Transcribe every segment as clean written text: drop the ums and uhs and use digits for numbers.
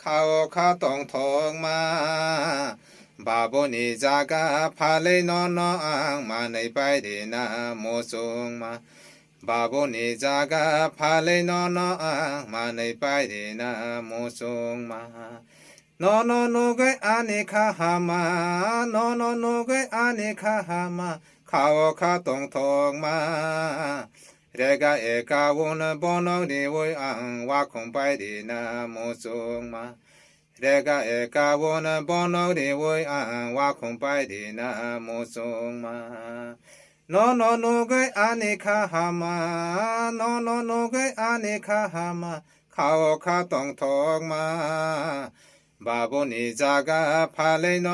खाओ खा तोंग थोंग मा बाबोनि जागा फाले न आं मानै बायदि ना मोसुं मा बाबोनि जागा फाले न आं मानै बायदि ना मोसुं मा न नुगै आनि खाहामा न नुगै आनि खाहामा खाओ खा तोंग थोंग मा रेगा एका वन बनौ निवै आं वाखं बायदि ना मोसुं मा रेगा एका वन बनौ निवै आं वाखं बायदि ना मोसुं मा न नुगै आनि खाहामा न नुगै आनि खाहामा खाओ खा तोंग थोंग मा बाबोनि जागा फाले न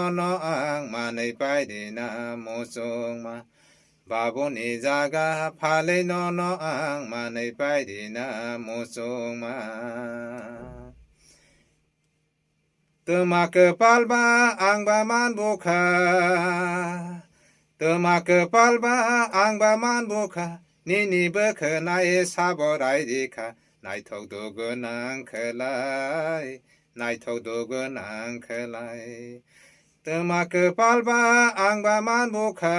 आं मानै बायदि ना मोसुं मा बाबोनि जागा फाले न आं मानै बायदि ना मोसुं मा Temake palba angba man buka Temake palba angba man buka Nini beke nai saborai dika Nai tok dugu nang kelai Nai tok dugu nang kelai Temake palba angba man buka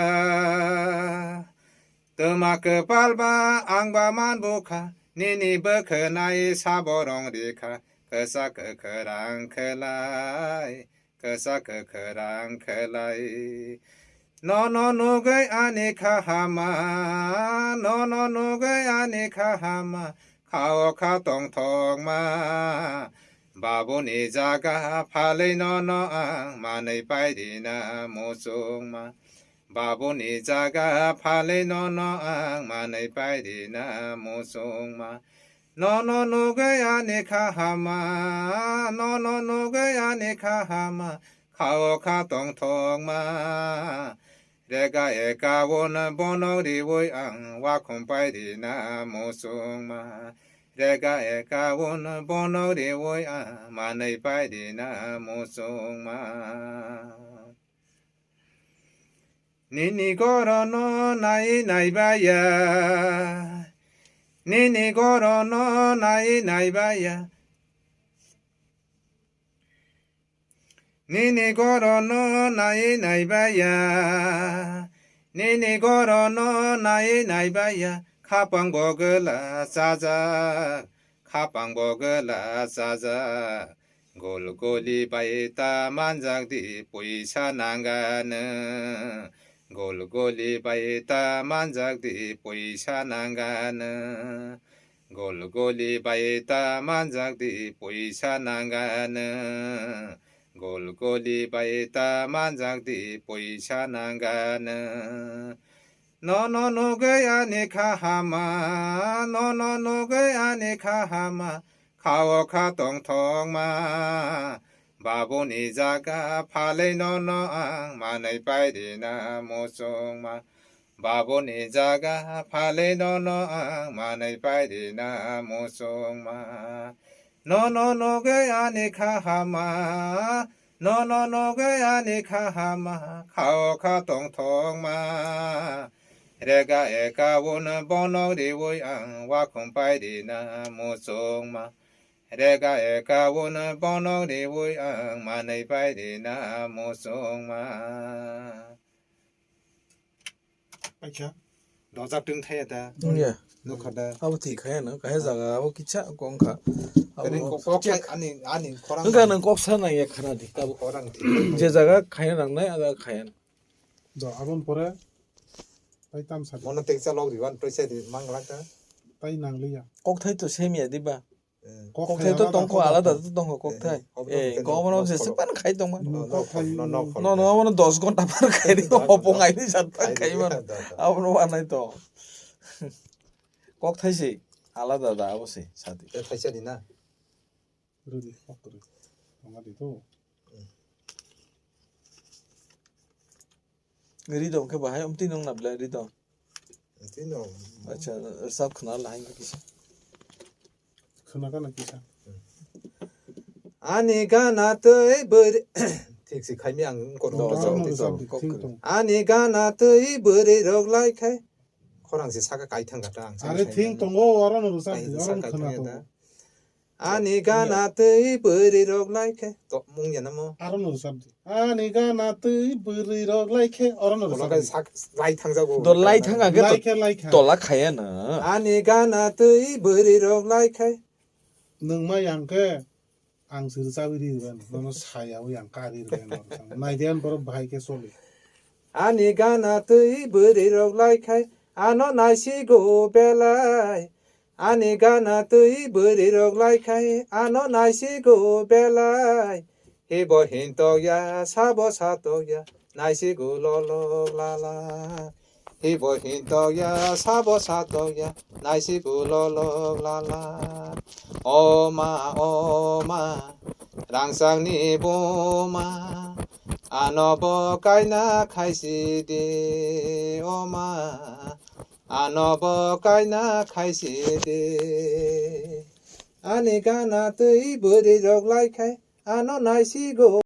Temake palba angba man buka Nini beke nai saborong dika Kesa kekerang kelai, kesa kekerang kelai. No nugai ani kahama, no nugai ani kahama. Kao ka tong tong ma, baboनि जागा फाले न आं मानै बायदि ना मोसुं मा. बाबोनि जागा फाले न आं मानै बायदि ना मोसुं मा. No nugai ani kahama, no nugai ani kahama, kao ka tong tong ma. Rega eka won bono di woi ang wakong baidi na mosung ma. Rega eka won bono di woi ang manai baidi na mosung ma. Nini goro no nai baya. Nini goro no nai baya. Nini goro no nai baya. Nini goro no nai baya. Kapang bogela saza. Kapang bogela saza. Gol goli baita manjak di puisa nangane. Gol goli baita manjak di puisa nangane. Gol goli baita manjak di puisa nangane. Gol goli baita manjak di puisa nangane. No nugai ani kahama, no nugai ani kahama. Kao ka tong tong ma. Baboनि जागा फाले न आं मानै बायदि ना मोसुं मा. बाबोनि जागा फाले न आं मानै बायदि ना मोसुं मा. न nugai ani kahama, no nugai ani kahama. Kao ka tong tong ma. Rega eka won bono di woi ang wakong baidi na mosung ma. Rega eka won bono di woi ang manai baidi na mosung ma. अच्छा दोजा टुंग थे ता 예. 노카다 아버지 가야는 가야자가 아버 기차 공카. 그린 꼭 아니 코랑 그러니까는 꼭 사나이 하나 뒷다. 코랑 제자가 가야 낭나이 아가 가야. 저 아본 보래 빠이 땀 사디 모노 텍사 록 리완 프레세디 망라카 빠이 낭리야 꼭타이 또 셈이야 디바. 꼭 꼭타이 또 똥코 알아다 또 똥코 꼭타이. 예, 거만 없이 습관 가이 똥만. 너 아무는 10 ঘন্টা পার খাই দি অপং আইনি সাতটা খাইমান আপন বানাই তো কক থাইছে আলাদা দা অবশ্যই সাথে 텍사디나 그러디 꼭 그래 동아리도 রিদো কে ভাই অমতি নং নাবলা রিদো 티노 আচ্ছা সব খনা লাইন কিসা 그나가나 기사 아니 가나뜨이 버리 텍시 카미앙 고로 팅통 아니 가나뜨이 버리 럭라이 카이 코랑시 사가 가이탕 같다 아래 팅통 오 알아는 사디 알아는 그나도 아니가 나의 버리록 라이케 또 몽냐 나뭐 아론으로 sabdi 아니가 나의 버리록 like 어런으로 올라가 sabdi 라이 탕자고 너 라이 탕아 그 like 돌라 카야나 아니가 나의 버리록 라이케 능마 양케 앙스르 사비리 ben 너는 사야우 양까리 ben 나이디안 버로 바이케 솔리 아니가 나의 버리록 라이케 아노 나시고 벨라이 아니가 나의 버리록 라이케 아노 나시고 벨라이 히보 힌토야 사보 사토야 나시고 롤롤라라 히보 힌토야 사보 사토야 나시고 롤롤라라 오마 오마 랑상니 보마 아노보 까이나 카이시디 오마 아노보 까이나 카이시디 아니가 나의 버리록 라이케 아노 나시고